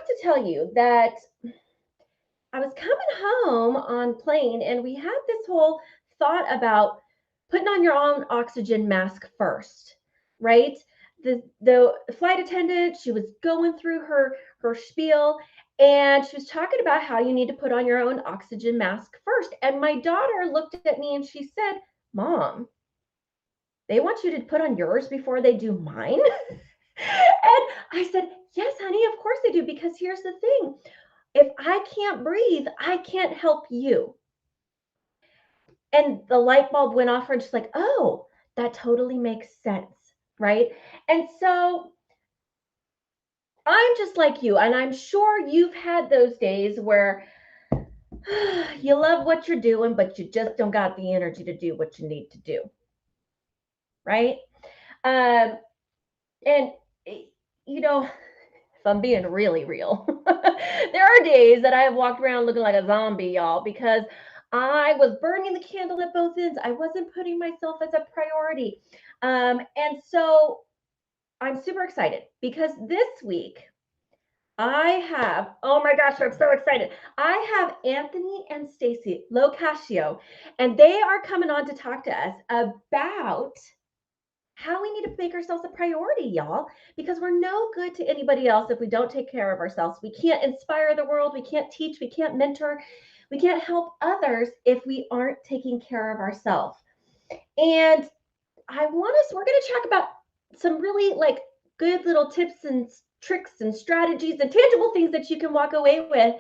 to tell you that I was coming home on plane and we had this whole thought about putting on your own oxygen mask first, right? The flight attendant, she was going through her spiel and she was talking about how you need to put on your own oxygen mask first. And my daughter looked at me and she said, "Mom, they want you to put on yours before they do mine?" And I said, "Yes, honey, of course they do, because here's the thing. If I can't breathe, I can't help you." And the light bulb went off for her and she's like, "Oh, that totally makes sense." Right. And so I'm just like you, and I'm sure you've had those days where you love what you're doing, but you just don't got the energy to do what you need to do. Right. Um, and, you know, if I'm being really real, there are days that I have walked around looking like a zombie, y'all, because I was burning the candle at both ends. I wasn't putting myself as a priority. And so I'm super excited because this week I have, oh my gosh, I'm so excited. I have Anthony and Stacy Locascio, and they are coming on to talk to us about how we need to make ourselves a priority, y'all, because we're no good to anybody else if we don't take care of ourselves. We can't inspire the world, we can't teach, we can't mentor, we can't help others if we aren't taking care of ourselves. And we're going to talk about some really like good little tips and tricks and strategies and tangible things that you can walk away with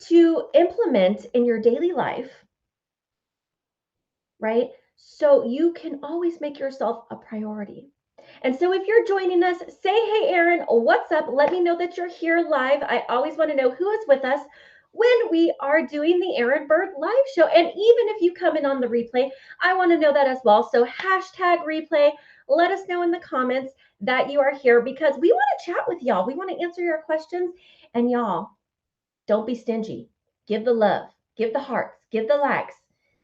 to implement in your daily life, right? So you can always make yourself a priority. And so if you're joining us, say, "Hey, Erin, what's up?" Let me know that you're here live. I always want to know who is with us when we are doing the Erin Burd live show. And even if you come in on the replay, I want to know that as well. So hashtag replay. Let us know in the comments that you are here because we want to chat with y'all. We want to answer your questions. And y'all, don't be stingy. Give the love, give the hearts, give the likes,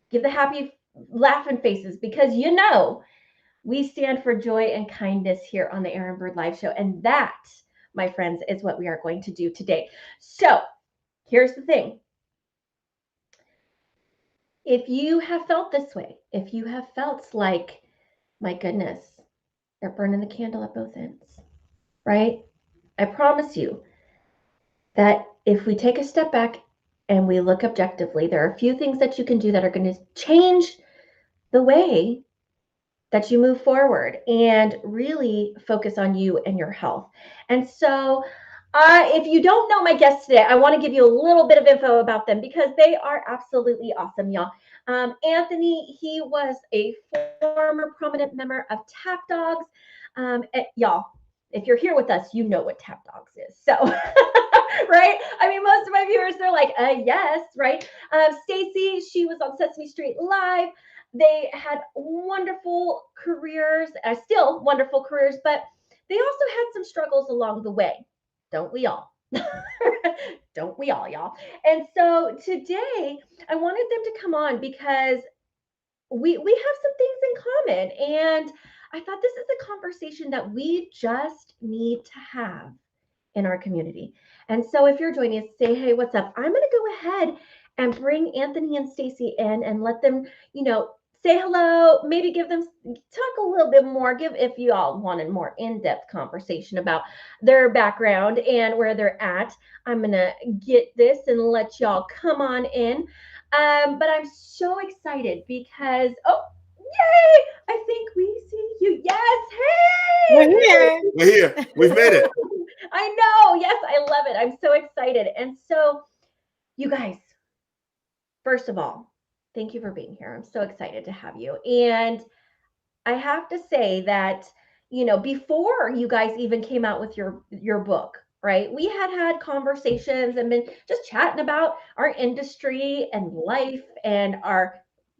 give the happy laughing faces, because we stand for joy and kindness here on the Erin Burd Live Show. And that, my friends, is what we are going to do today. So here's the thing. If you have felt this way, if you have felt like, my goodness, they're burning the candle at both ends, right? I promise you that if we take a step back and we look objectively, there are a few things that you can do that are going to change the way that you move forward and really focus on you and your health. And so, if you don't know my guests today, I want to give you a little bit of info about them because they are absolutely awesome, y'all. Anthony, he was a former prominent member of Tap Dogs. Y'all, if you're here with us, you know what Tap Dogs is. So, right? I mean, most of my viewers, they're like, yes, right? Stacy, she was on Sesame Street Live. They had wonderful careers, still wonderful careers, but they also had some struggles along the way. Don't we all? Don't we all, y'all? And so today I wanted them to come on because we have some things in common. And I thought this is a conversation that we just need to have in our community. And so if you're joining us, say, "Hey, what's up?" I'm going to go ahead and bring Anthony and Stacy in and let them, say hello, maybe give them, talk a little bit more, if you all want a more in-depth conversation about their background and where they're at. I'm going to get this and let y'all come on in. But I'm so excited because, oh, yay! I think we see you. Yes. Hey! We're here. We're here. We've made it. I know. Yes, I love it. I'm so excited. And so, you guys, first of all, thank you for being here. I'm so excited to have you. And I have to say that, before you guys even came out with your book, right? We had conversations and been just chatting about our industry and life and our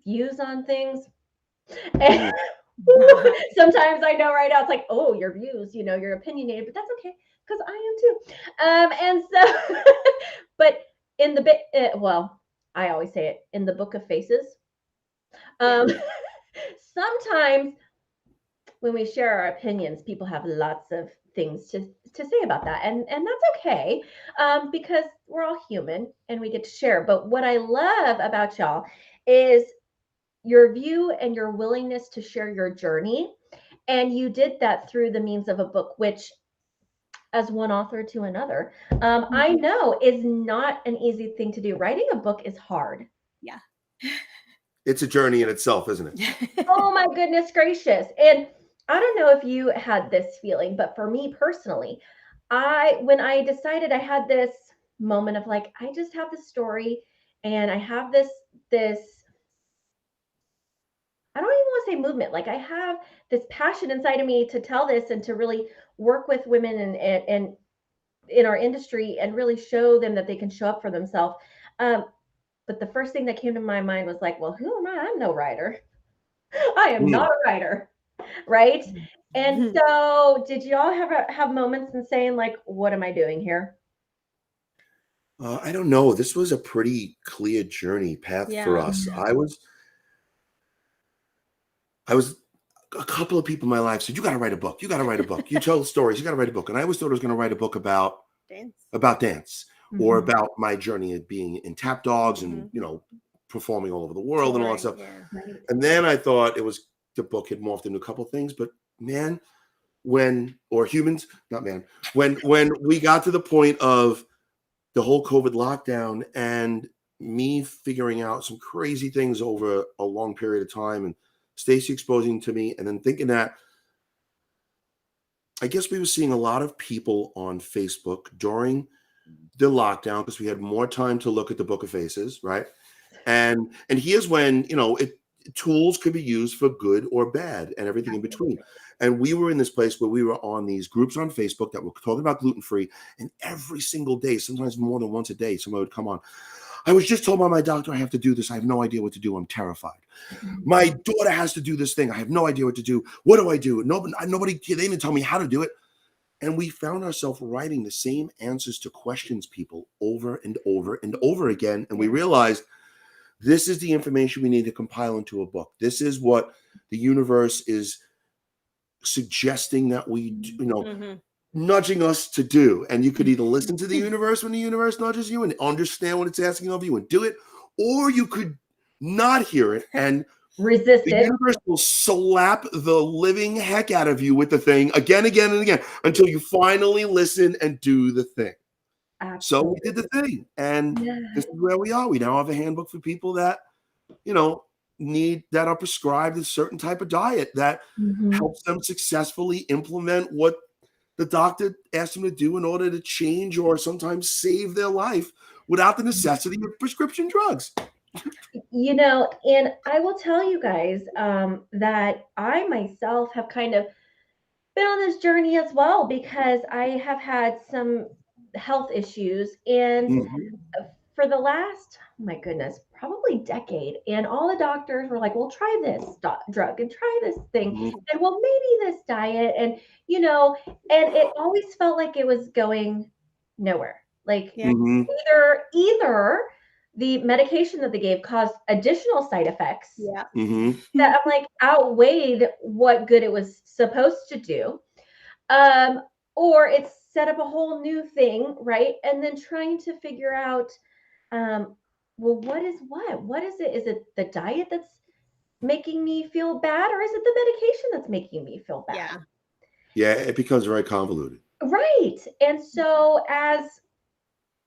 views on things. And sometimes I know right now it's like, oh, your views, you're opinionated, but that's okay because I am too. And so, but in the bit, well, I always say it in the book of faces. Sometimes when we share our opinions, people have lots of things to say about that, and that's okay, because we're all human and we get to share. But what I love about y'all is your view and your willingness to share your journey, and you did that through the means of a book, which, as one author to another, I know is not an easy thing to do. Writing a book is hard. Yeah. It's a journey in itself, isn't it? Oh my goodness gracious. And I don't know if you had this feeling, but for me personally, when I decided, I had this moment of like, I just have this story, and I have this, I don't even want to say movement. Like, I have this passion inside of me to tell this and to really work with women and in our industry and really show them that they can show up for themselves. But the first thing that came to my mind was like, well, who am I? I'm no writer. I am not a writer, right? And so, did y'all have moments in saying like, what am I doing here? I don't know. This was a pretty clear journey path for us. I was a couple of people in my life said, you got to write a book. You got to write a book. You tell stories. You got to write a book. And I always thought I was going to write a book about dance or about my journey of being in tap dogs and, performing all over the world and all that stuff. Yeah. Right. And then I thought the book had morphed into a couple of things, but man, when we got to the point of the whole COVID lockdown and me figuring out some crazy things over a long period of time, and Stacey exposing to me, and then thinking that I guess we were seeing a lot of people on Facebook during the lockdown because we had more time to look at the Book of Faces, right? And here's when, tools could be used for good or bad and everything in between. And we were in this place where we were on these groups on Facebook that were talking about gluten-free, and every single day, sometimes more than once a day, someone would come on. I was just told by my doctor I have to do this. I have no idea what to do. I'm terrified. My daughter has to do this thing. I have no idea what to do. What do I do? Nobody, they didn't tell me how to do it. And we found ourselves writing the same answers to questions people over and over and over again. And we realized this is the information we need to compile into a book. This is what the universe is suggesting that we, nudging us to do. And you could either listen to the universe when the universe nudges you and understand what it's asking of you and do it, or you could not hear it and resist the it. universe will slap the living heck out of you with the thing again, and again, until you finally listen and do the thing. Absolutely. So we did the thing, and this is where we are. We now have a handbook for people that, that are prescribed a certain type of diet that helps them successfully implement what the doctor asked them to do in order to change or sometimes save their life without the necessity of prescription drugs. And I will tell you guys that I myself have kind of been on this journey as well, because I have had some health issues, and for the last, my goodness, probably decade, and all the doctors were like, well, try this drug and try this thing, and well, maybe this diet, and and it always felt like it was going nowhere. Like either the medication that they gave caused additional side effects that I'm like outweighed what good it was supposed to do, or it's set up a whole new thing, right? And then trying to figure out, well, what is it? Is it the diet that's making me feel bad, or is it the medication that's making me feel bad? Yeah, it becomes very convoluted. Right. And so as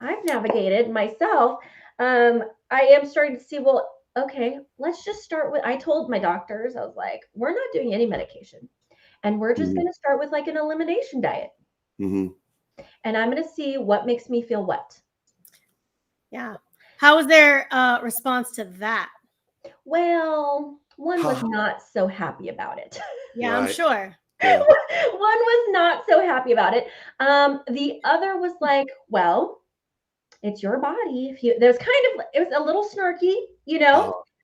I've navigated myself, I am starting to see, well, okay, let's just start with, I told my doctors, I was like, we're not doing any medication, and we're just going to start with like an elimination diet. And I'm going to see what makes me feel what. Yeah. How was their response to that? Well, one was not so happy about it. Yeah, I'm sure. Yeah. One was not so happy about it. The other was like, well, it's your body. It was a little snarky,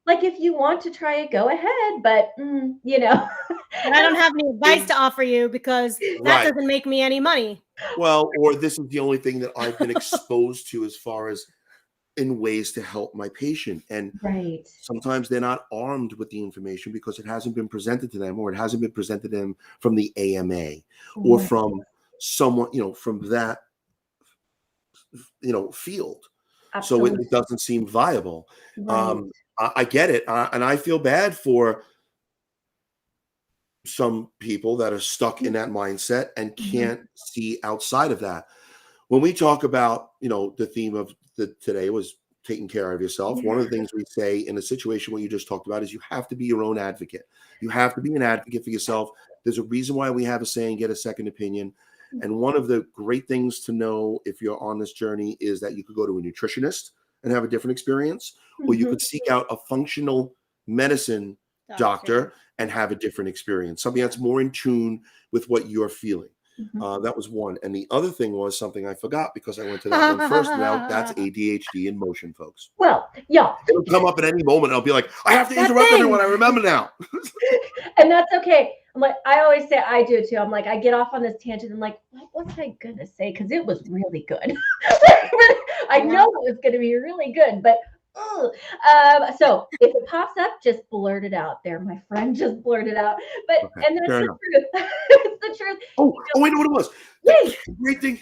like, if you want to try it, go ahead, but But I don't have any advice to offer you because that doesn't make me any money. Well, or this is the only thing that I've been exposed to as far as in ways to help my patient. And sometimes they're not armed with the information because it hasn't been presented to them, or it hasn't been presented to them from the AMA or from someone, from that, field. So Absolutely. it doesn't seem viable. Right. I get it. And I feel bad for some people that are stuck in that mindset and can't see outside of that. When we talk about, the theme of today was taking care of yourself. One of the things we say in a situation what you just talked about is you have to be your own advocate. You have to be an advocate for yourself. There's a reason why we have a saying, get a second opinion. And one of the great things to know if you're on this journey is that you could go to a nutritionist and have a different experience, or you could seek out a functional medicine doctor and have a different experience, something that's more in tune with what you're feeling. That was one. And the other thing was something I forgot because I went to that one first. Now that's ADHD in motion, folks. Well, yeah. It'll come up at any moment. I'll be like, I have to interrupt everyone. I remember now. And that's okay. I'm like, I always say I do too. I'm like, I get off on this tangent. I'm like, what was I going to say? Because it was really good. I know it was going to be really good, but so if it pops up, just blurt it out there. My friend just blurted out. But and that's the truth. It's the truth. Oh, I know what it was. The great thing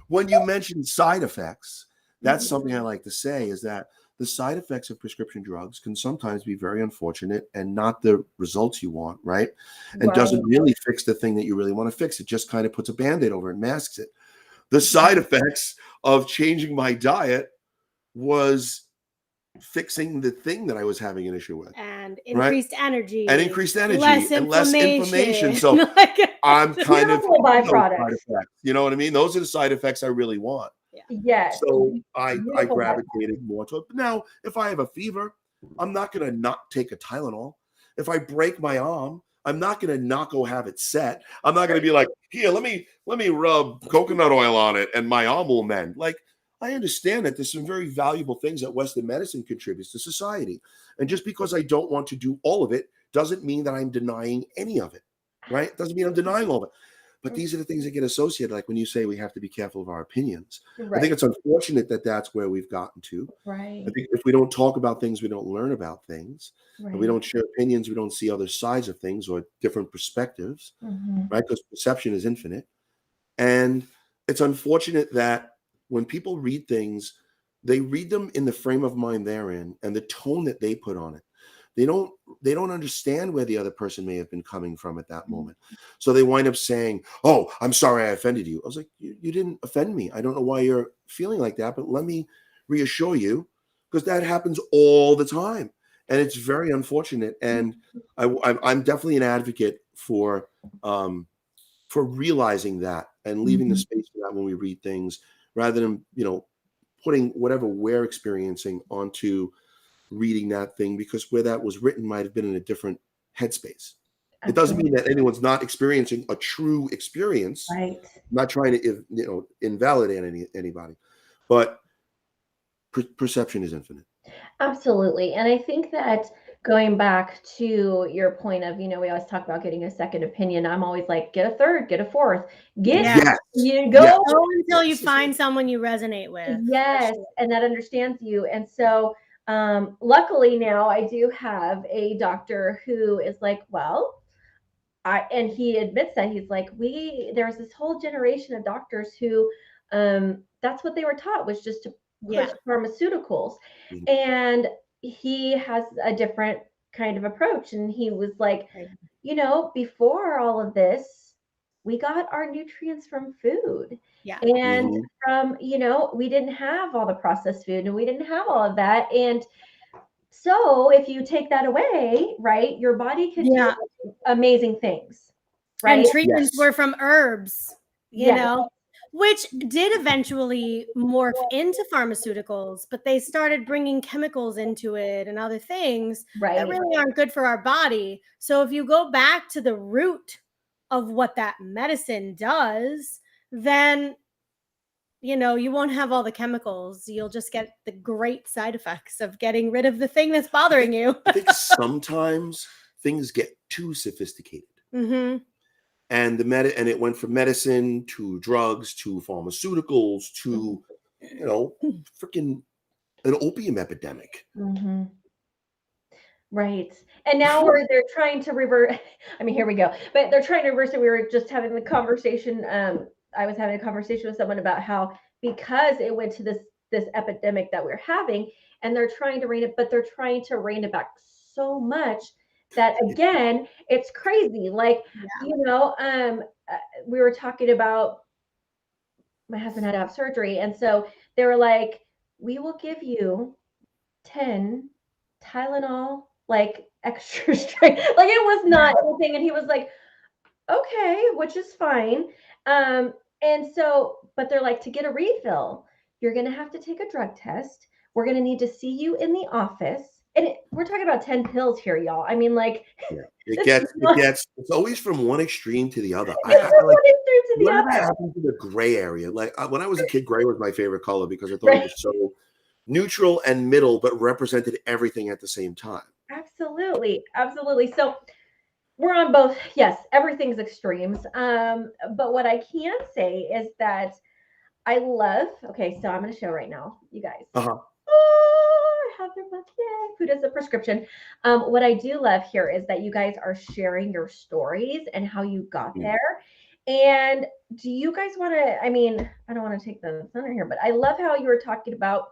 when you mentioned side effects, that's something I like to say is that the side effects of prescription drugs can sometimes be very unfortunate and not the results you want, right? And doesn't really fix the thing that you really want to fix. It just kind of puts a Band-Aid over it and masks it. The side effects of changing my diet was fixing the thing that I was having an issue with. And increased energy. And increased energy. Less and less inflammation. So I'm kind of byproducts. You know what I mean? Those are the side effects I really want. Yes. So I gravitated more to it. But now, if I have a fever, I'm not going to not take a Tylenol. If I break my arm, I'm not going to not go have it set. I'm not going to be like, here, let me rub coconut oil on it and my arm will mend. Like, I understand that there's some very valuable things that Western medicine contributes to society. And just because I don't want to do all of it doesn't mean that I'm denying any of it, right? Doesn't mean I'm denying all of it. But these are the things that get associated, like when you say we have to be careful of our opinions. I think it's unfortunate that that's where we've gotten to. Right. I think if we don't talk about things, we don't learn about things. And we don't share opinions, we don't see other sides of things or different perspectives, right? Because perception is infinite. And it's unfortunate that when people read things, they read them in the frame of mind they're in and the tone that they put on it. They don't understand where the other person may have been coming from at that moment. So they wind up saying, oh, I'm sorry I offended you. I was like, you didn't offend me. I don't know why you're feeling like that, but let me reassure you, because that happens all the time. And it's very unfortunate. And I'm definitely an advocate for realizing that and leaving the space for that when we read things, rather than, putting whatever we're experiencing onto reading that thing, because where that was written might have been in a different headspace. It doesn't mean that anyone's not experiencing a true experience. Right. I'm not trying to, invalidate anybody, but perception is infinite. Absolutely. And I think that going back to your point of, we always talk about getting a second opinion. I'm always like, get a third, get a fourth, go until you find someone you resonate with. Yes. And that understands you. And so luckily now I do have a doctor who is like, well, and he admits that he's like, there's this whole generation of doctors who that's what they were taught, was just to push pharmaceuticals. And he has a different kind of approach. And he was like, before all of this, we got our nutrients from food. And from, we didn't have all the processed food and we didn't have all of that. And so if you take that away, right, your body can do amazing things. Right. And treatments were from herbs, you know, which did eventually morph into pharmaceuticals, but they started bringing chemicals into it and other things that really aren't good for our body. So if you go back to the root of what that medicine does, then you won't have all the chemicals. You'll just get the great side effects of getting rid of the thing that's bothering you. I think sometimes things get too sophisticated. And and it went from medicine to drugs to pharmaceuticals to, freaking an opium epidemic. Right. And now they're trying to revert. I mean, here we go. But they're trying to reverse it. We were just having the conversation. I was having a conversation with someone about how because it went to this epidemic that we're having, and they're trying to rein it, but they're trying to rein it back so much that again, it's crazy. Like, we were talking about my husband had to have surgery, and so they were like, "We will give you 10 Tylenol, like extra strength." Like it was not anything. And he was like, okay, which is fine. And so, but they're like, to get a refill, you're going to have to take a drug test. We're going to need to see you in the office. And we're talking about 10 pills here, y'all. I mean, like, it's always from one extreme to the other. Whatever happened to the gray area? Like when I was a kid, gray was my favorite color because I thought it was so neutral and middle, but represented everything at the same time. Absolutely. Absolutely. So we're on both. Yes, everything's extremes. But what I can say is that I love, okay, so I'm going to show right now, you guys. Oh, I have their book. Yay. Food as a prescription. What I do love here is that you guys are sharing your stories and how you got there. And do you guys want to, I mean, I don't want to take the thunder here, but I love how you were talking about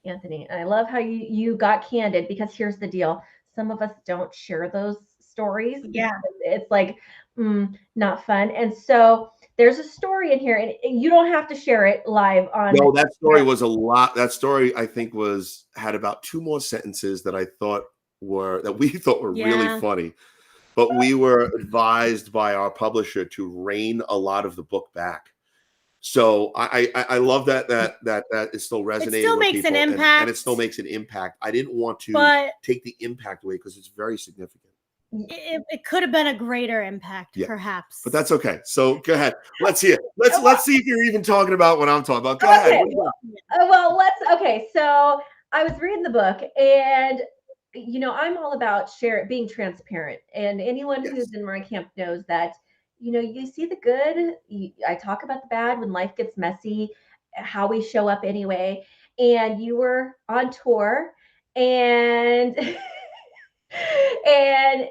Anthony. And I love how you got candid, because here's the deal. Some of us don't share those stories. Yeah. It's like, not fun. And so there's a story in here, and you don't have to share it live on. No, that story was a lot. That story, I think, had about 2 more sentences that we thought were really funny. But we were advised by our publisher to rein a lot of the book back. So I love that is still resonating. It still makes an impact, and it still makes an impact. I didn't want to take the impact away because it's very significant. It could have been a greater impact, perhaps. But that's okay. So go ahead. Let's hear. Let's see if you're even talking about what I'm talking about. Go ahead. Okay. So I was reading the book, and I'm all about being transparent. And anyone who's in my camp knows that. You see the good. I talk about the bad when life gets messy, how we show up anyway. And you were on tour, and and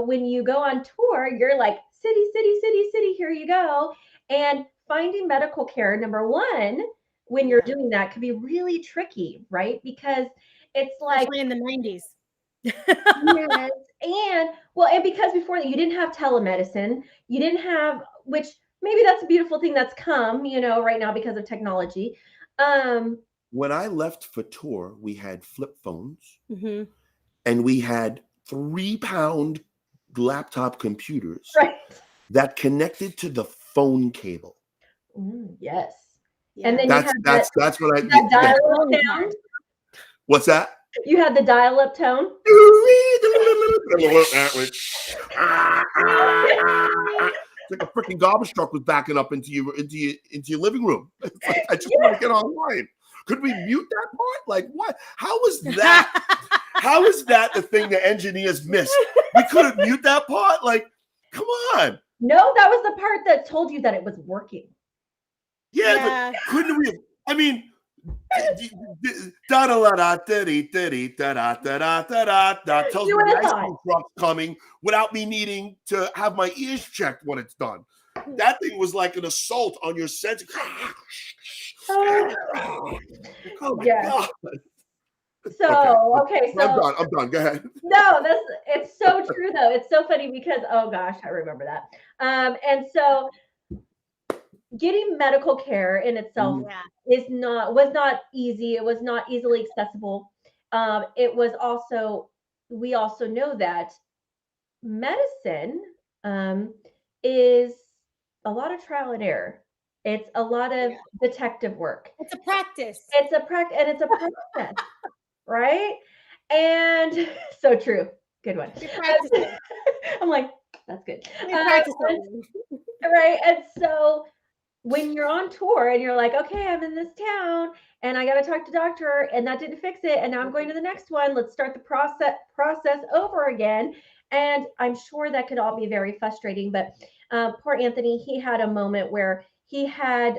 when you go on tour, you're like, city, city, city, city, here you go. And finding medical care, number one, when you're doing that, can be really tricky, right? Because it's like, especially in the 90s. Yes. And because before that you didn't have telemedicine, you didn't have, which maybe that's a beautiful thing that's come, right now because of technology. When I left for tour, we had flip phones, and we had 3-pound laptop computers that connected to the phone cable. Yes. Yeah. And then that's what I dial-up sound. What's that? You had the dial-up tone. It's like a freaking garbage truck was backing up into your living room. It's like, I just want to get online. Could we mute that part? Like what? How was that? How is that the thing the engineers missed? We couldn't mute that part? Like, come on. No, that was the part that told you that it was working. Yeah. But couldn't we? I mean, tells me the truck's coming without me needing to have my ears checked when it's done. That thing was like an assault on your sense. Oh my God. So okay, so I'm done. Go ahead. No, it's so true though. It's so funny because oh gosh, I remember that. And so getting medical care in itself was not easy. It was not easily accessible. It was also, we also know that medicine is a lot of trial and error. It's a lot of detective work. It's a practice. It's a process, right? And so true. Good one. I'm like, that's good. Right. And so when you're on tour and you're like, okay, I'm in this town and I got to talk to doctor and that didn't fix it. And now I'm going to the next one. Let's start the process over again. And I'm sure that could all be very frustrating, but poor Anthony, he had a moment where he had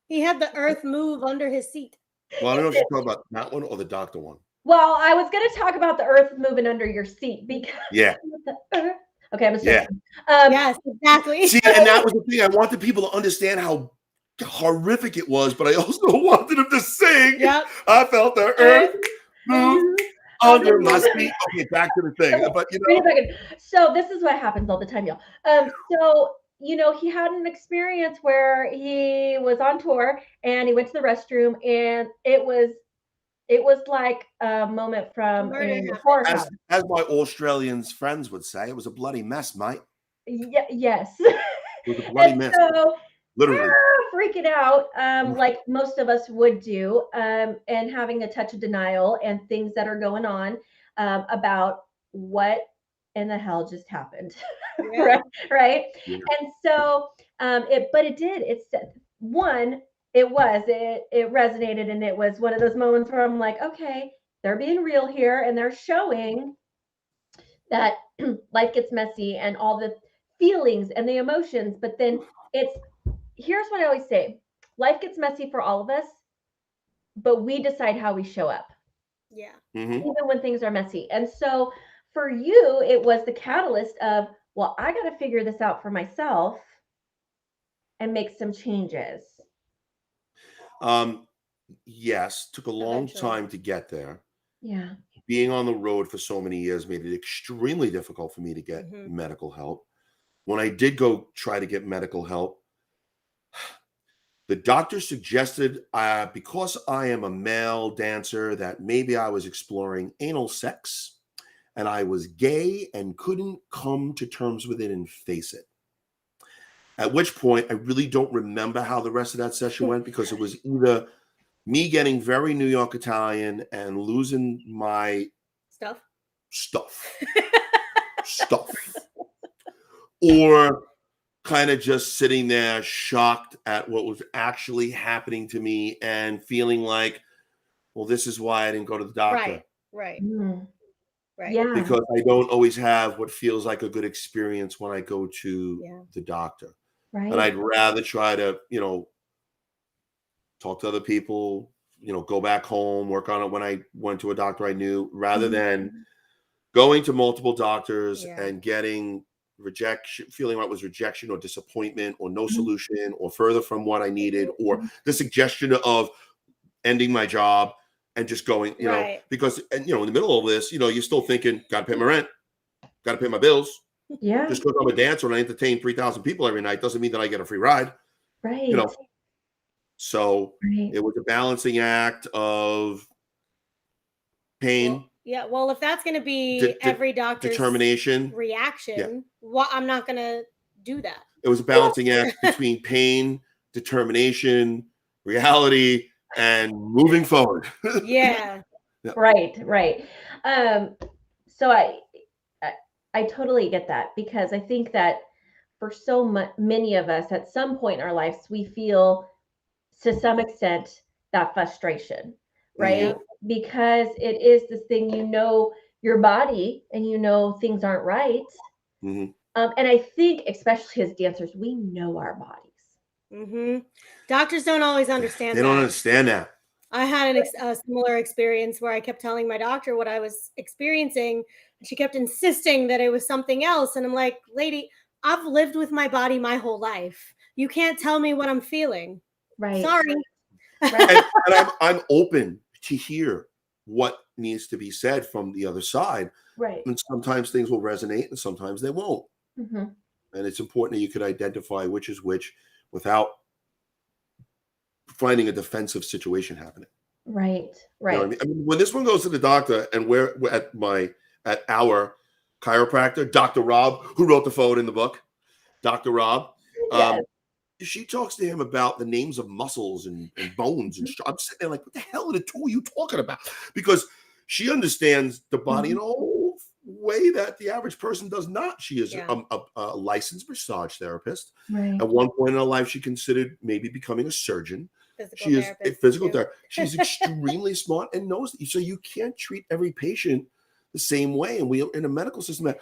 the earth move under his seat. Well, I don't know if you're talking about that one or the doctor one. Well, I was going to talk about the earth moving under your seat because Yeah. Okay, I'm Yeah. Yes, exactly. See, and that was the thing. I wanted people to understand how horrific it was, but I also wanted them to sing. Yep. I felt the earth move under my feet. Okay, back to the thing. But so this is what happens all the time, y'all. So he had an experience where he was on tour and he went to the restroom, and it was like a moment from a horror film. As my Australian friends would say, it was a bloody mess, mate. Yes. It was a bloody mess. So, literally freaking out, like most of us would do, and having a touch of denial and things that are going on about what in the hell just happened. Yeah. right. Yeah. And so it resonated, and it was one of those moments where I'm like, okay, they're being real here, and they're showing that life gets messy and all the feelings and the emotions, but then here's what I always say: life gets messy for all of us, but we decide how we show up. Yeah. Even when things are messy. And so for you, it was the catalyst of, well, I got to figure this out for myself and make some changes. Yes, took a long time to get there. Yeah. Being on the road for so many years made it extremely difficult for me to get medical help. When I did go try to get medical help, the doctor suggested, because I am a male dancer, that maybe I was exploring anal sex and I was gay and couldn't come to terms with it and face it. At which point, I really don't remember how the rest of that session went, because it was either me getting very New York Italian and losing my stuff, or kind of just sitting there shocked at what was actually happening to me and feeling like, well, this is why I didn't go to the doctor. Right. Right. Yeah. Because I don't always have what feels like a good experience when I go to the doctor. Right. And I'd rather try to, talk to other people, go back home, work on it when I went to a doctor I knew, rather than going to multiple doctors and getting rejection, feeling like it was rejection or disappointment or no solution or further from what I needed, or the suggestion of ending my job and just going, because, and in the middle of this, you're still thinking, got to pay my rent, got to pay my bills. Yeah. Just because I'm a dancer and I entertain 3,000 people every night doesn't mean that I get a free ride. Right. So it was a balancing act of pain. Well, if that's going to be every doctor's determination reaction, I'm not going to do that. It was a balancing act between pain, determination, reality, and moving forward. Right. So I totally get that, because I think that for so many of us, at some point in our lives, we feel to some extent that frustration, right? Because it is this thing, your body, and things aren't right. And I think, especially as dancers, we know our bodies. Doctors don't always understand They don't understand that. I had a similar experience where I kept telling my doctor what I was experiencing, and she kept insisting that it was something else. And I'm like, lady, I've lived with my body my whole life. You can't tell me what I'm feeling. Right. Sorry. And I'm open to hear what needs to be said from the other side. Right. And sometimes things will resonate and sometimes they won't. And it's important that you could identify which is which without finding a defensive situation happening. Right. You know what I mean, when this one goes to the doctor, and we're at our chiropractor, Dr. Rob, who wrote the foreword in the book, Dr. Rob, she talks to him about the names of muscles and bones. And I'm sitting there like, what the hell are the two of you talking about? Because she understands the body in a whole way that the average person does not. She is a licensed massage therapist. Right. At one point in her life, she considered maybe becoming a surgeon. She is a physical therapist. She's extremely smart and knows that. So you can't treat every patient the same way. And we in a medical system that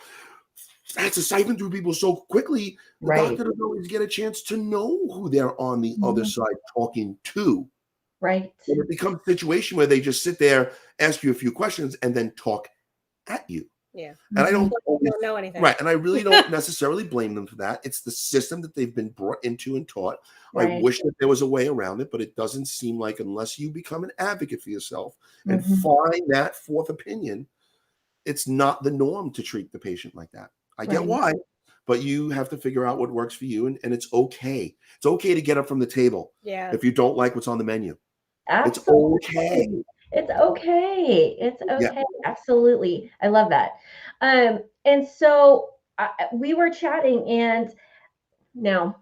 has to siphon through people so quickly, the doctor doesn't always get a chance to know who they're on the other side talking to. Right. And it becomes a situation where they just sit there, ask you a few questions, and then talk at you. Yeah. And I don't know anything. Right. And I really don't necessarily blame them for that. It's the system that they've been brought into and taught. Right. I wish that there was a way around it, but it doesn't seem like, unless you become an advocate for yourself and find that fourth opinion, it's not the norm to treat the patient like that. I get why, but you have to figure out what works for you. And it's okay. It's okay to get up from the table if you don't like what's on the menu. Absolutely. It's okay. It's okay. It's okay. Yeah. Absolutely. I love that. And so we were chatting, and now,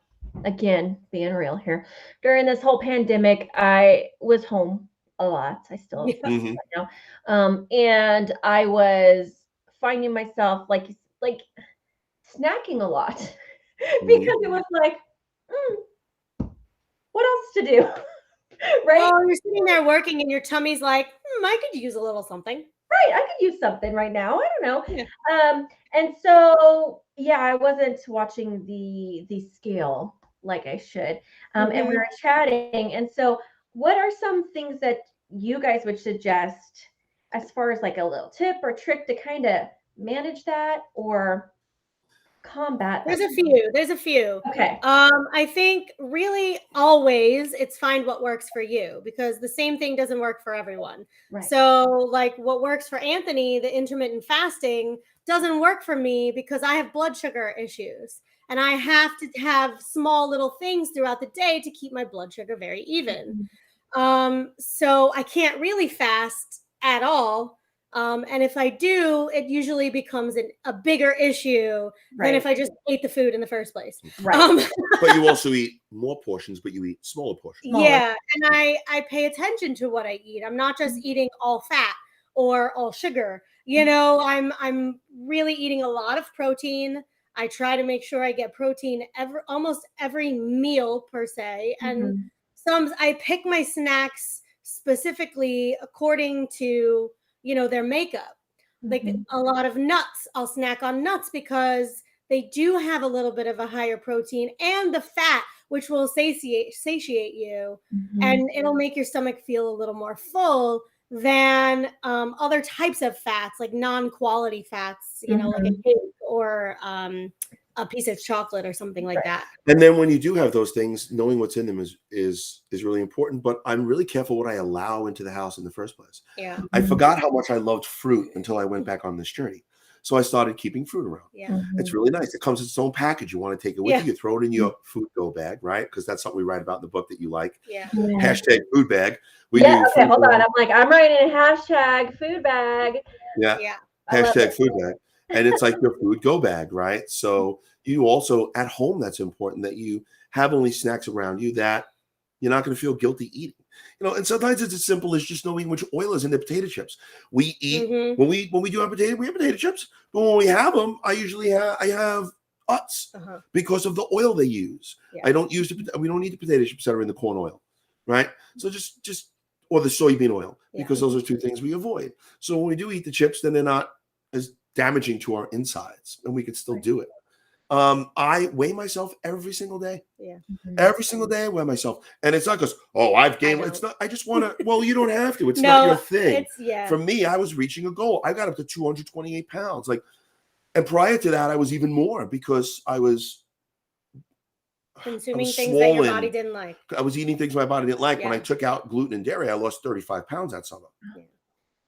again, being real here, during this whole pandemic, I was home a lot. I still right now. And I was finding myself like snacking a lot because it was like, what else to do? Right? Well, you're sitting there working and your tummy's like, I could use a little something. Right. I could use something right now. I don't know. Yeah. And so, yeah, I wasn't watching the scale like I should. And we were chatting. And so what are some things that you guys would suggest as far as like a little tip or trick to kind of manage that or combat that? There's a few. Okay. I think really always it's find what works for you, because the same thing doesn't work for everyone. Right. So like what works for Anthony, the intermittent fasting, doesn't work for me because I have blood sugar issues and I have to have small little things throughout the day to keep my blood sugar very even. So I can't really fast at all. And if I do, it usually becomes a bigger issue than if I just ate the food in the first place. Right. But you also eat more portions, but you eat smaller portions. Yeah. And I pay attention to what I eat. I'm not just eating all fat or all sugar. You know, I'm really eating a lot of protein. I try to make sure I get protein almost every meal per se. And I pick my snacks specifically according to, you know, their makeup. Like a lot of nuts, I'll snack on nuts because they do have a little bit of a higher protein and the fat, which will satiate you, and it'll make your stomach feel a little more full than other types of fats, like non-quality fats, you know, like a cake or a piece of chocolate or something like that. And then when you do have those things, knowing what's in them is really important. But I'm really careful what I allow into the house in the first place. Yeah. I forgot how much I loved fruit until I went back on this journey. So I started keeping fruit around. Yeah. It's really nice. It comes in its own package. You want to take it with you, you throw it in your food go bag, right? Because that's something we write about in the book that you like. Yeah. Hashtag food bag. Okay, hold on. I'm writing hashtag food bag. Yeah. Hashtag food bag. And it's like your food go bag, right? So you also at home, that's important that you have only snacks around you that you're not going to feel guilty eating. You know, and sometimes it's as simple as just knowing which oil is in the potato chips. We eat when we do have we have potato chips, but when we have them, I have Utz because of the oil they use. I don't use we don't need the potato chips that are in the corn oil, right? So just or the soybean oil, because those are two things we avoid. So when we do eat the chips, then they're not as damaging to our insides, and we can still do it. I weigh myself every single day. Every single day I weigh myself. And it's not because, I've gained. It's not, I just want to, well, you don't have to. It's not your thing. For me, I was reaching a goal. I got up to 228 pounds. And prior to that, I was even more because I was consuming things that your body didn't like. I was eating things my body didn't like. When I took out gluten and dairy, I lost 35 pounds that summer.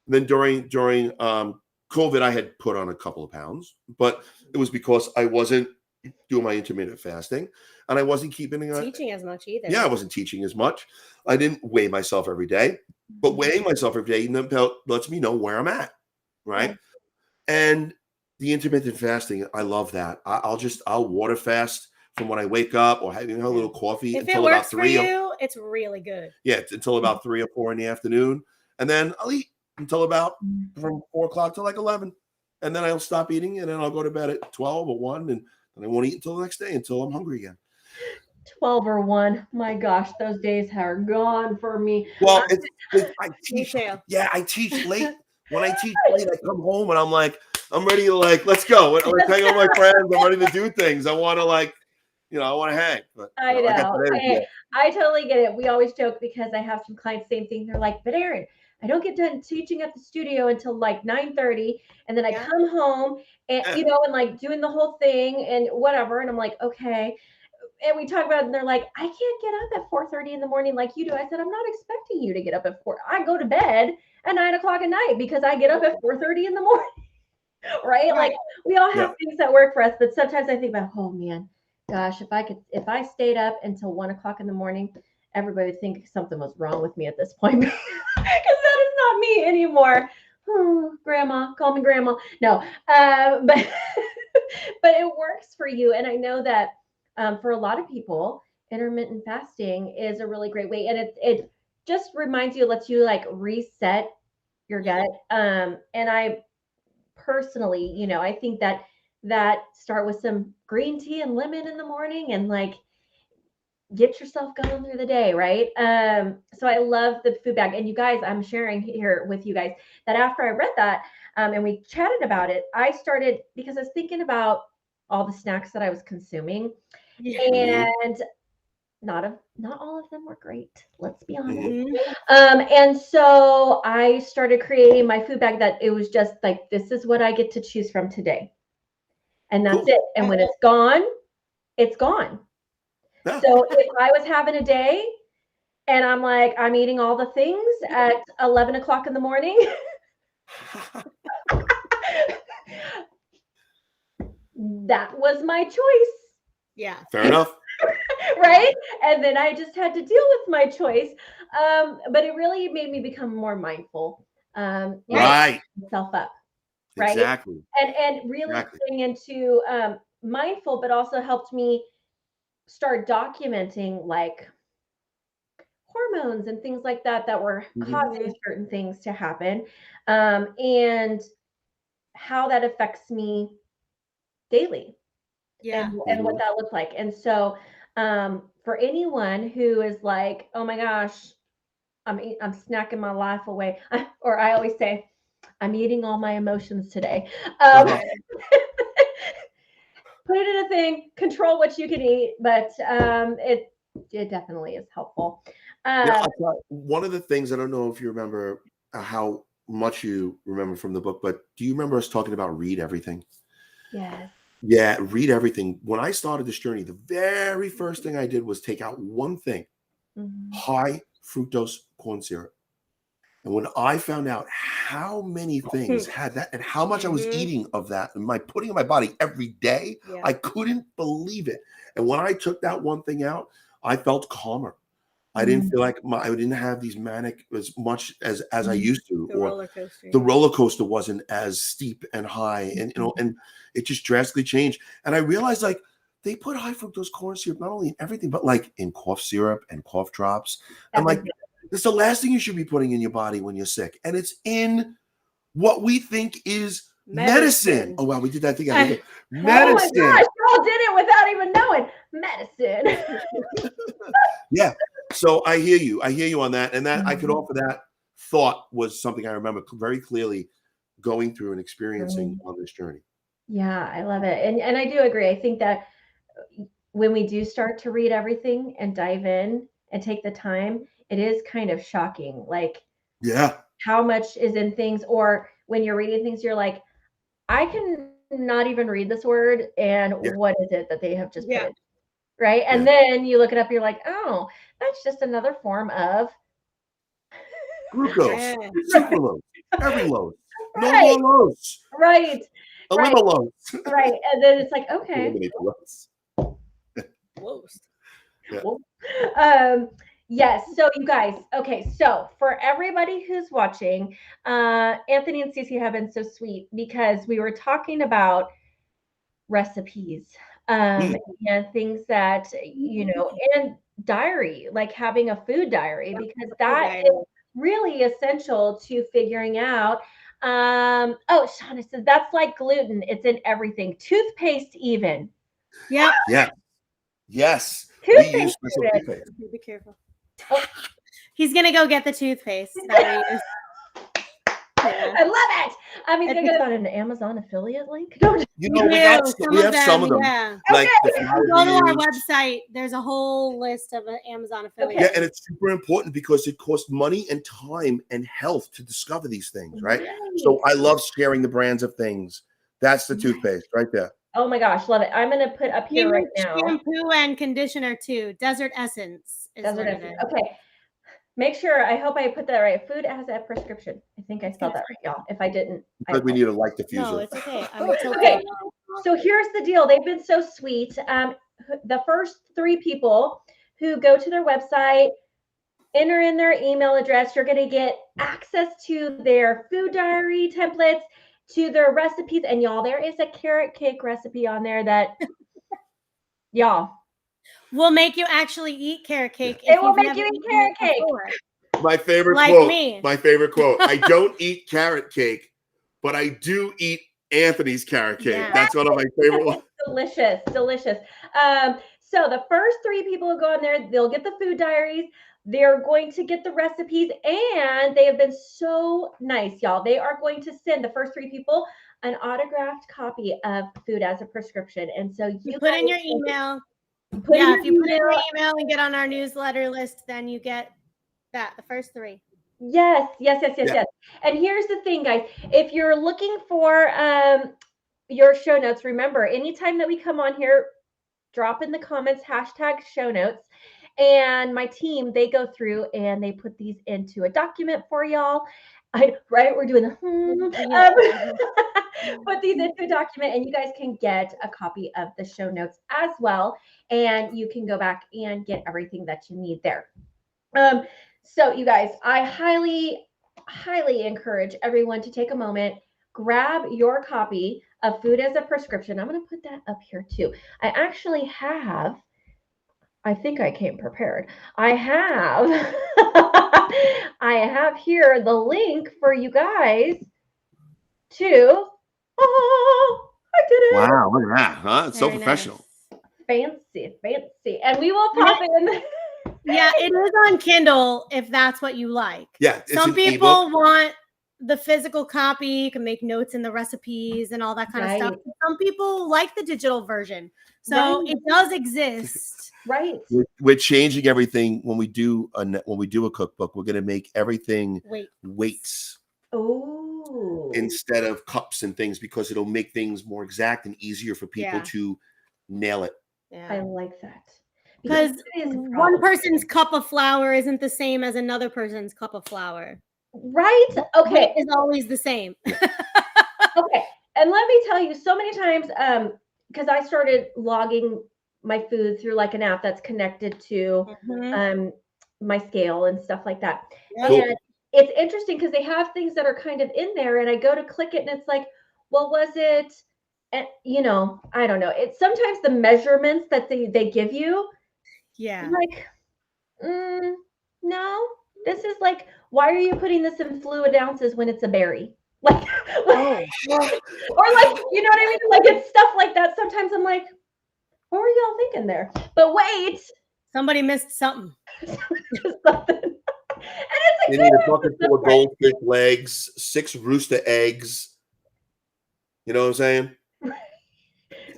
Then during COVID, I had put on a couple of pounds, but it was because I wasn't doing my intermittent fasting and I wasn't teaching as much either. Yeah, I wasn't teaching as much. I didn't weigh myself every day, but weighing myself every day lets me know where I'm at, right? And the intermittent fasting, I love that. I'll water fast from when I wake up or having a little coffee if until it works about 3. For you, it's really good. Yeah, until about 3 or 4 in the afternoon, and then I'll eat until about from 4 o'clock to like 11. And then I'll stop eating and then I'll go to bed at 12 or 1 and I won't eat until the next day until I'm hungry again. 12 or 1. My gosh, those days are gone for me. Well, I teach. Yeah, I teach late. When I teach late, I come home and I'm ready to let's go. I'm hanging with my friends. I'm ready to do things. I want to I want to hang. But I know. I got that energy. I totally get it. We always joke because I have some clients, same thing. They're like, but Erin, I don't get done teaching at the studio until like 9:30. And then I come home and, and like doing the whole thing and whatever. And I'm like, okay. And we talk about it and they're like, I can't get up at 4:30 in the morning like you do. I said, I'm not expecting you to get up at 4. I go to bed at 9:00 at night because I get up at 4:30 in the morning. Right? Like we all have things that work for us, but sometimes I think about, oh man, gosh, if I stayed up until 1:00 in the morning, everybody would think something was wrong with me at this point because that is not me anymore. Oh, grandma, call me grandma. No, but but it works for you, and I know that for a lot of people, intermittent fasting is a really great way, and it just reminds you, lets you like reset your gut. And I personally, I think that start with some green tea and lemon in the morning and like get yourself going through the day, right? So I love the food bag. And you guys, I'm sharing here with you guys that after I read that and we chatted about it, I started because I was thinking about all the snacks that I was consuming. And not all of them were great. Let's be honest. And so I started creating my food bag that it was just like, this is what I get to choose from today. And that's it. And when it's gone, it's gone. So if I was having a day and I'm like, I'm eating all the things at 11:00 in the morning, that was my choice. Yeah. Fair enough. Right? And then I just had to deal with my choice. But it really made me become more mindful. Right. Myself up. Right. Exactly. And really getting into mindful, but also helped me start documenting like hormones and things like that were causing certain things to happen. And how that affects me daily. And what that looked like. And so for anyone who is like, oh my gosh, I'm snacking my life away. Or I always say, I'm eating all my emotions today. Put it in a thing, control what you can eat, but it definitely is helpful. One of the things, I don't know if you remember how much you remember from the book, but do you remember us talking about read everything? Yes. Yeah, read everything. When I started this journey, the very first thing I did was take out one thing, high fructose corn syrup. And when I found out how many things had that and how much I was eating of that and putting in my body every day, I couldn't believe it. And when I took that one thing out, I felt calmer. I didn't feel like I didn't have these manic as much as I used to, the roller coaster wasn't as steep and high, and and it just drastically changed. And I realized like they put high fructose corn syrup not only in everything, but like in cough syrup and cough drops. And like it's the last thing you should be putting in your body when you're sick, and it's in what we think is medicine. Oh wow, we did that together. Medicine. Oh my gosh, y'all did it without even knowing. Medicine. Yeah. So I hear you on that. And that I could offer that thought was something I remember very clearly going through and experiencing on this journey. Yeah, I love it. And I do agree. I think that when we do start to read everything and dive in and take the time, it is kind of shocking. Like, how much is in things, or when you're reading things, you're like, I can not even read this word. And what is it that they have just put in? Right. And then you look it up, you're like, oh, that's just another form of glucose, sucralose, everylose, no more lows. Right. Eliminose. Right. And then it's like, okay. Eliminate the lows. Yes. So you guys, okay. So for everybody who's watching, Anthony and Cece have been so sweet because we were talking about recipes and things that, and diary, like having a food diary, because that is really essential to figuring out. Oh, Shauna says that's like gluten. It's in everything. Toothpaste even. Yeah. Yes. Toothpaste. We use toothpaste. Be careful. Oh, he's gonna go get the toothpaste. That I love it. I mean, think about an Amazon affiliate link. You know, we have some of them. Yeah. Like if you go to our website, there's a whole list of Amazon affiliates. Yeah, and it's super important because it costs money and time and health to discover these things, right? So I love sharing the brands of things. That's the toothpaste right there. Oh my gosh, love it. I'm going to put up here right now. Shampoo and conditioner too. Desert Essence is what it is. Okay. Make sure, I hope I put that right. Food as a prescription. I think I spelled that right, y'all. If I didn't. But we need a light diffuser. No, it's okay. Okay. So here's the deal. They've been so sweet. The first 3 people who go to their website, enter in their email address, you're going to get access to their food diary templates, to their recipes. And y'all, there is a carrot cake recipe on there that, y'all, will make you actually eat carrot cake. It will make you eat carrot cake. My favorite quote. My favorite quote. I don't eat carrot cake, but I do eat Anthony's carrot cake. Yeah. That's one of my favorite ones. Delicious, delicious. So the first 3 people who go on there, they'll get the food diaries. They're going to get the recipes, and they have been so nice, y'all. They are going to send the first 3 people an autographed copy of Food as a Prescription. And so you put in your email. If you put in your email and get on our newsletter list, then you get that, the first 3. Yes. And here's the thing, guys. If you're looking for your show notes, remember, anytime that we come on here, drop in the comments, #show notes. And my team, they go through and they put these into a document for y'all. Right? We're doing put these into a document, and you guys can get a copy of the show notes as well. And you can go back and get everything that you need there. So you guys, I highly, highly encourage everyone to take a moment, grab your copy of Food as a Prescription. I'm going to put that up here too. I actually have, I think I came prepared. I have here the link for you guys to, I did it. Wow, look at that, huh? It's so professional. Nice. Fancy. And we will pop in. Yeah, it is on Kindle if that's what you like. Yeah. Some people want the physical copy. You can make notes in the recipes and all that kind of stuff. Some people like the digital version. So it does exist. Right. We're changing everything when we do a cookbook. We're going to make everything weights. Oh. Instead of cups and things, because it'll make things more exact and easier for people to nail it. Yeah. I like that. Because one person's cup of flour isn't the same as another person's cup of flour. Right? Okay. It's always the same. Okay. And let me tell you, so many times, because I started logging my food through like an app that's connected to my scale and stuff like that. Cool. And it's interesting because they have things that are kind of in there, and I go to click it and it's like, well, was it, and I don't know. It's sometimes the measurements that they give you. Yeah. I'm like, no, this is like, why are you putting this in fluid ounces when it's a berry? Like, or like, you know what I mean? Like, it's stuff like that. Sometimes I'm like, what were y'all thinking there? But wait, somebody missed something. And it's like, you need a bucket full of goldfish legs, 6 rooster eggs. You know what I'm saying?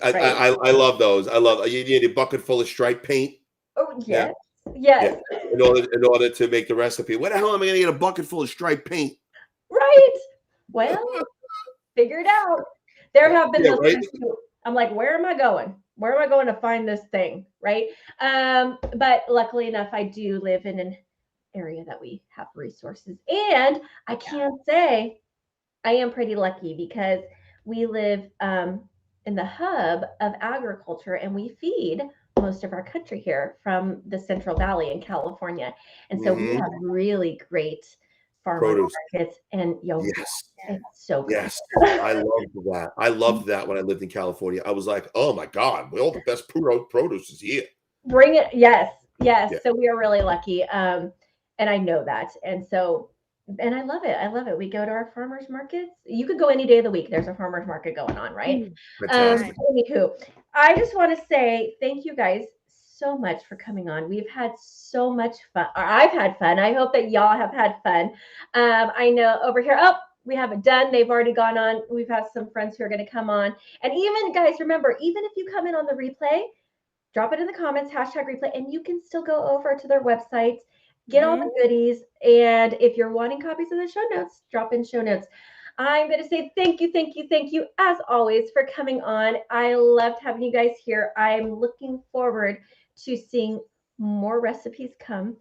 I love those. You need a bucket full of striped paint. Oh yes. Yeah. In order to make the recipe. What the hell am I going to get a bucket full of striped paint? Right. Well, figure it out. There have been those times too. I'm like, where am I going? Where am I going to find this thing? Right. But luckily enough, I do live in an area that we have resources. And I can say I am pretty lucky because we live in the hub of agriculture, and we feed most of our country here from the Central Valley in California. And so we have really great farmers markets, and it's so good. Yes, I loved that. I loved that when I lived in California. I was like, oh my God, all the best produce is here. Bring it. Yes. Yeah. So we are really lucky. And I know that. And so, and I love it. We go to our farmers markets. You could go any day of the week. There's a farmers market going on, right? Anywho, I just want to say thank you guys so much for coming on. We've had so much fun. Or I've had fun. I hope that y'all have had fun. I know over here. Oh, we have it done. They've already gone on. We've had some friends who are going to come on. And even, guys, remember, even if you come in on the replay, drop it in the comments, #replay, and you can still go over to their website, get all the goodies. And if you're wanting copies of the show notes, drop in show notes. I'm going to say thank you, as always, for coming on. I loved having you guys here. I'm looking forward to seeing more recipes come.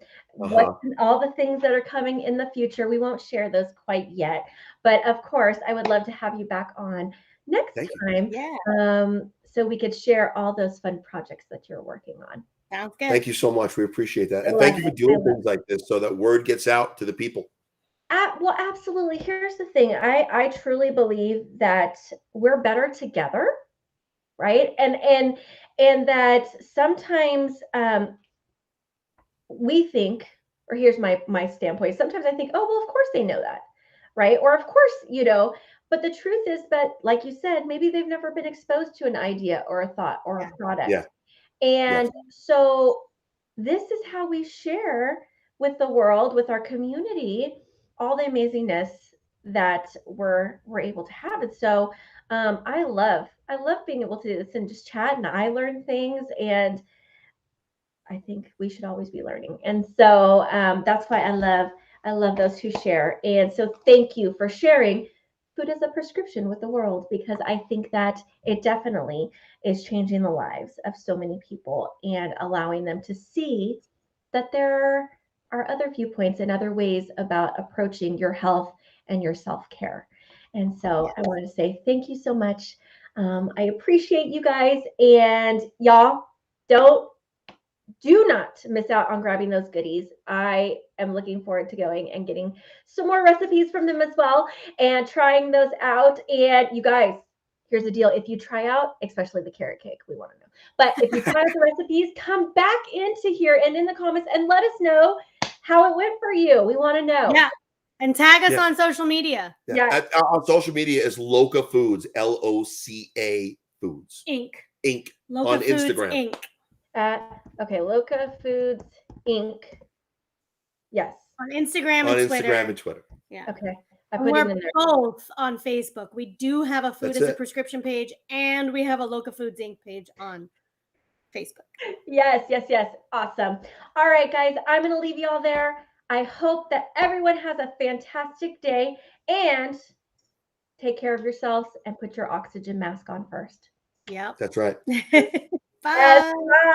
All the things that are coming in the future. We won't share those quite yet. But, of course, I would love to have you back on next time. Yeah. So we could share all those fun projects that you're working on. Sounds good. Thank you so much. We appreciate that. And thank you for doing things like this so that word gets out to the people. Well, absolutely. Here's the thing. I truly believe that we're better together, right? And that sometimes we think, or here's my standpoint. Sometimes I think, oh, well, of course they know that, right? Or of course, but the truth is that, like you said, maybe they've never been exposed to an idea or a thought or a product. Yeah. And so this is how we share with the world, with our community, all the amazingness that we're able to have. And so I love being able to do this and just chat, and I learn things, and I think we should always be learning. And so that's why I love those who share. And so thank you for sharing food as a prescription with the world, because I think that it definitely is changing the lives of so many people and allowing them to see that there are other viewpoints and other ways about approaching your health and your self-care. And so I want to say thank you so much. I appreciate you guys, and y'all do not miss out on grabbing those goodies. I am looking forward to going and getting some more recipes from them as well and trying those out. And you guys, here's the deal. If you try out, especially the carrot cake, we want to know. But if you try out the recipes, come back into here and in the comments and let us know how it went for you. We want to know. Yeah. And tag us on social media. Yeah. On social media is Loca Foods, LOCA Foods. Inc. Loca on Foods, Instagram. Inc. Okay, Loca Foods Inc. Yes. On Instagram and Twitter. Yeah. Okay. We're both on Facebook. We do have a Food as a Prescription page, and we have a Loca Foods Inc. page on Facebook. Yes. Awesome. All right, guys, I'm going to leave you all there. I hope that everyone has a fantastic day, and take care of yourselves and put your oxygen mask on first. Yep. That's right. Bye. Yes, bye.